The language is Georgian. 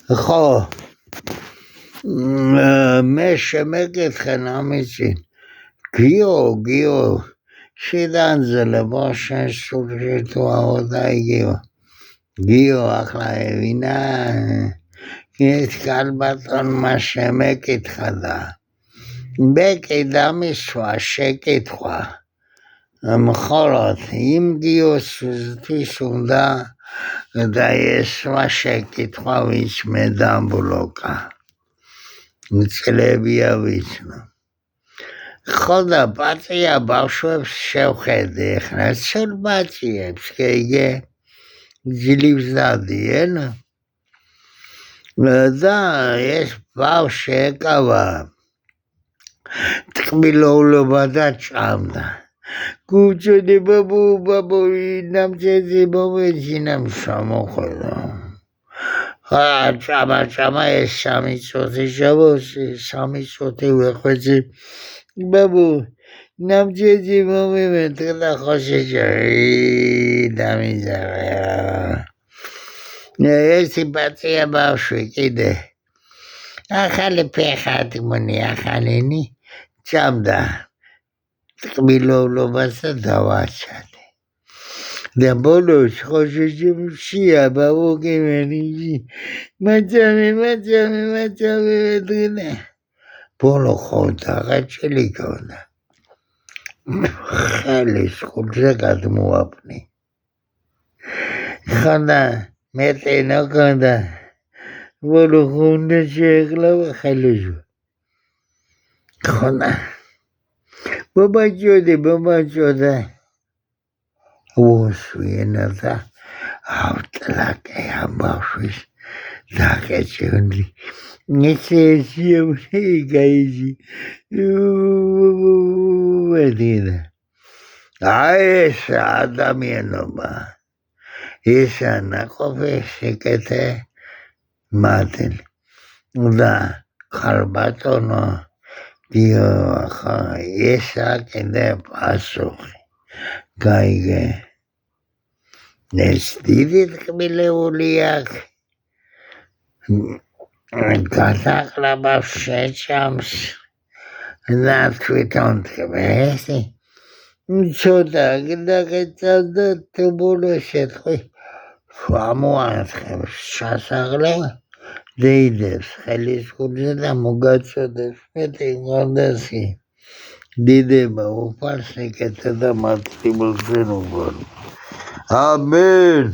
ხო მე შემეკითხე ამიცინ გიო შედანძლებო შენ სულში თუ ავდაიგიო გიო ახლა ვინა ეს კალბატონმა შემეკითხა და მე კი დამისვა შეკითხვა მხოლოდ იმ გიოსთვის უნდა და ესვა შეკითხვა ვინც მე დამბლოკა მწლებია ვიცნო ხო და პატია ბავშვებს შევხედე ახლა ცელ პატიებს კეიგე ძლივს დადიან და ეს ბავშვი ეკავა ტკბილოულობა და ჭამდა გუჩოდი ბაბუ ნამჯეძი მომეჩინამ შემოხვედა ჭამა ეს 3 წუთი შევოსი 3 წუთი ვეხვეცი ბაბუ ნამჯეძი მომემეთქ და ხოშეჭა დამიძახა ერთი პატია ბავშვი კიდე ახალი ფეხად მონი ახალენი ჭამდა ტკბილოულობას და დავაჩადე და ბოლოს ხოშეჭა ბაბუ კიმენი მაჭამე მეთქნა ბოლო ხოდა გაჭილი გონდა ხელის ხურზე გადმოაპნი ხანდა მეტენო გონდა ბოლო ხუნდა შეეკლავა ხელისო ხანდა ბაბაჭოდა უსვენა და ავტლაკე ამბავშვის დაკეჭუნდი ნეცესიები გაიჟი ვედინა ეს ადამიანობა ეს ნაყოფი შეკეთე მათენ და ხალბატონო დიო ხა ესა კიდე პასუხი გაიგე ეს დიდი ტკბილეული აქვს გადაყლაბა შეჭამს და თვითონ ტკბესი ცოტა გაგეწევდა თუ ბოლო შეთხი ამოანთებს ჩასაღლება დეიდებს ხელის ხურზე და მოგაწოდებს მეტი გონდასი დიდება უფალს ეკეთა და მარტივ მოგზენობა ამენ